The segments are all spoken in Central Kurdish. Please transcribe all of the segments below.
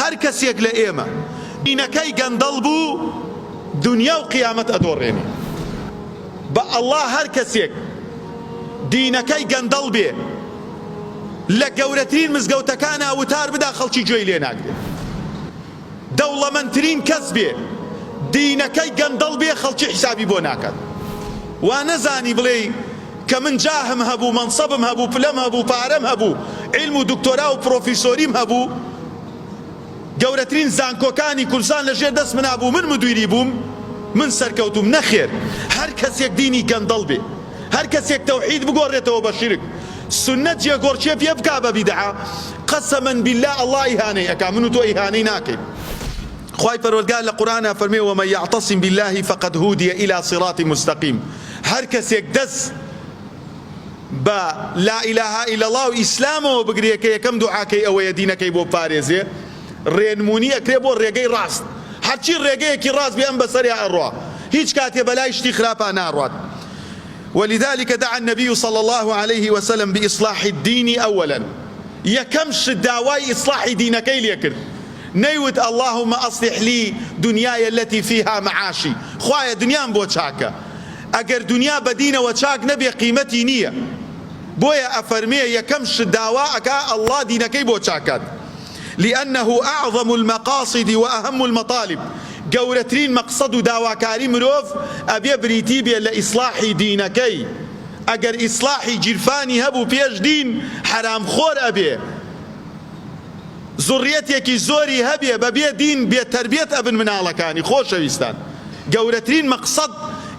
هەر کەسێک لە ئێمە دینەکەی گەندەڵ بوو دنیا و قیامەت ئەدۆڕێنێ. بە ئەڵڵا هەر کەسێک دینەکەی گەندەڵ بێ لە گەورەترین مزگەوتەکانە وتار بدا خەڵکی گوێی لێ ناگرێت. دەوڵەمەندترین کەس بێ دینەکەی گەندەڵ بێ خەڵکی حسابی بۆ ناکات. وا نەزانی بڵێ کە من جاهم هەبوو، مەنسەبم هەبوو، پلەم هەبوو، پارەم هەبوو، عیلم و دکتۆرا و پرۆفیسۆریم هەبوو، گەورەترین زانکۆکانی کوردستان لەژێر دەست من هەبوو، من مدویری بووم، من سەرکەوتوم. نەخێر، هەر کەسێک دینی گەندەڵ بێ، هەر کەسێک تەوحید بگۆڕێتەوە بە شرک، سنەت جێگۆڕچێ پێ بکا بە بیدعە، قەسەمەن بالله ئەڵڵا ئیهانەی ئەکا، من و تۆ ئیهانەی ناکەین. خوای پەروەردگار لە قورئانە فەرمێ ومن یعتصم بالله فقد هودی إلى صراط مستقیم. هەر کەسێک دەست بە لا إله إلا الله و ئیسلامەوە بگرێ کە یەکەم دوعاکەی ئەوەیە دینەکەی بۆ پارێزێ، ڕێنمونی ئەکرێ بۆ ڕێگەی ڕاست. هەرچی ڕێگەیەکی ڕاست بێ ئەم بەسەریا ئەڕوا، هیچ کاتێ بەلای شتی خراپە ناڕوات. ولذلك دعا النبي صلى الله عليه وسلم بإصلاح الدين أولا. يكم شداواي إصلاح دينكي ليكرد، نيوت اللهم أصلح لي دنياي التي فيها معاشي. خوايا دنيا بو تشاكا، أجر دنيا بدينة وتشاك نبي قيمتي نية بويا أفرمي يكم شداوا أكا الله دينكي بو تشاكات، لأنه أعظم المقاصد وأهم المطالب. گەورەترین مەقسەد و داواکاری مرۆڤ ئەبێ بریتی بێ لە ئیسلاحی دینەکەی. ئەگەر ئیسلاحی جیرفانی هەبوو پێش دین حرامخۆر ئەبێ، زوڕیەتێکی زۆری هەبێ بەبێ دین بێ تەربیەت ئەبن مناڵەکانی. خۆشەویستان، گەورەترین مەقسەد،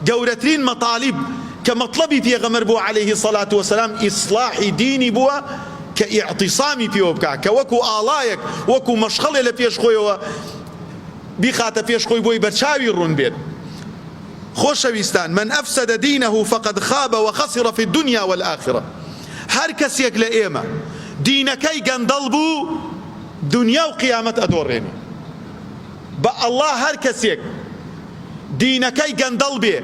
گەورەترین مەطالیب کە مەطلبی پێغەمبەر بووە عەلەیهی سەڵات وەسەلام ئیسلاحی دینی بووە کە ئیعتیسامی پێوە بکا، کە وەکو ئاڵایەک وەکو مەشخەڵێ لە پێش خۆیەوە بخاتە پێش خۆی بۆی بەرچاوی ڕوون بێت. خۆشەویستان، من ئەفسەدە دینەه فقد خاب وخسر في الدنيا والآخرة. هەر کەسێک لە ئێمە دینەکەی گەندەڵ بوو دنیا و قیامەت ئەدۆڕێنێ. بە ئەڵڵا هەر کەسێک دینەکەی گەندەڵ بێ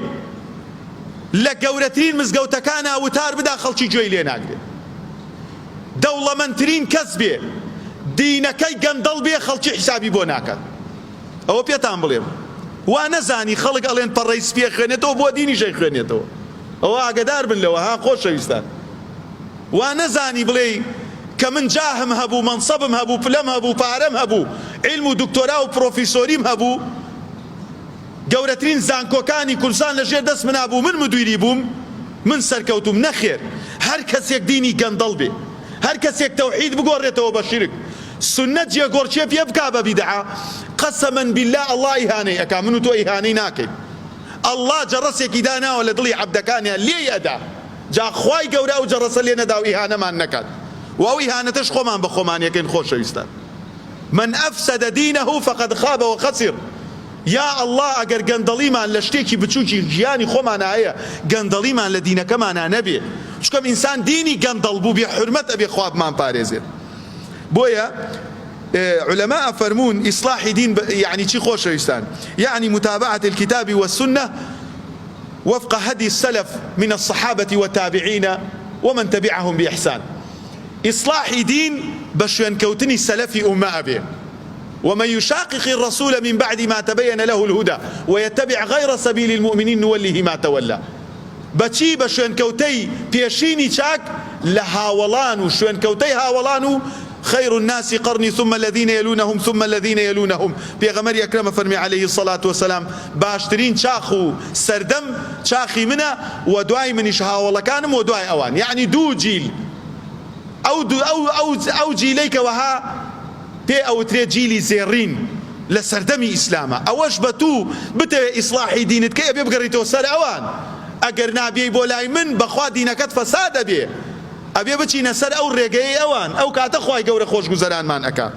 لە گەورەترین مزگەوتەکانە وتار بدا خەڵکی گوێی لێ ناگرێت. دەوڵەمەندترین کەس بێ دینەکەی گەندەڵ بێ خەڵکی حسابی بۆ ناکات. ئەوە پێتان بڵێم، وا نەزانی خەڵک ئەڵێن پەڕەی سپێ خوێنێتەوە بۆ دینیشەی خوێنێتەوە. ئەوە ئاگادار بن لەوە ها خۆشەویستان. وا نەزانی بڵێ کە من جاهم هەبوو، مەنسەبم هەبوو، پلەم هەبوو، پارەم هەبوو، عیلم و دکتۆرا و پرۆفیسۆریم هەبوو، گەورەترین زانکۆکانی کوردستان لەژێر دەست من هەبوو، من مدویری بووم، من سەرکەوتوم. نەخێر، هەر کەسێک دینی گەندەڵ بێ، هەر کەسێک تەوحید بگۆڕێتەوە بە شرک، سنەت جێگۆڕچێ پێ بکا بە بیدعە، قەسەمەن بالله ئەڵڵا ئیهانەی ئەکا، من و تۆ ئیهانەی ناکەین. ئەڵڵا جەڕەسێکی داناوە لە دڵی عەبدەکانیان لێی ئەدا، جا خوای گەورە ئەو جەڕەسە لێ نەدا و ئیهانەمان نەکات. و ئەو ئیهانەتەش خۆمان بە خۆمان یەکەین. خۆشەویستان، من ئەفسەدە دینەه فقد خاب وخسر. یا ئەڵڵا ئەگەر گەندەڵیمان لە شتێکی بچووکی ژیانی خۆمانە هەیە، گەندەڵیمان لە دینەکەمانە نەبێ، چونکە ئینسان دینی گەندەڵ بوو بێ حورمەت ئەبێ خوا بمان پارێزێت. بۆیە علماء فرمون إصلاح دين يعني شي خوشويستان، يعني متابعة الكتاب والسنة وفق هدي السلف من الصحابة والتابعين ومن تبعهم بإحسان. إصلاح دين بشوين كوتني السلفي أمة أبيه. ومن يشاقق الرسول من بعد ما تبين له الهدى ويتبع غير سبيل المؤمنين نوله ما تولى. بچی بشوين كوتي بيشيني شاك لهاولانو شوين كوتي هاولانو خير الناس قرني ثم الذين يلونهم ثم الذين يلونهم. پیغمبر اکرم فرمی علیه الصلاة والسلام باشترین چاخو سردم چاخی منه و دوای منیش هاوڵەکانم و دوای ئەوان، يعني دوو جیل ئەو جیلەی کەوەها پێ ئەوترێ جیلی زێڕین لە سەردەمی ئیسلامە. ئەوەش بە تو بتەوێ ئیسلاحی دینت کە ئەبێ بگەڕیتەوە سەر ئەوان. ئەگەر نابێی بۆ لای من بەخوا دینەکەت فەساد ئەبێ، ئەبێ بچینە سەر ئەو ڕێگەی ئەوان. ئەو کاتە خوای گەورە خۆشگوزەرانمان ئەکا.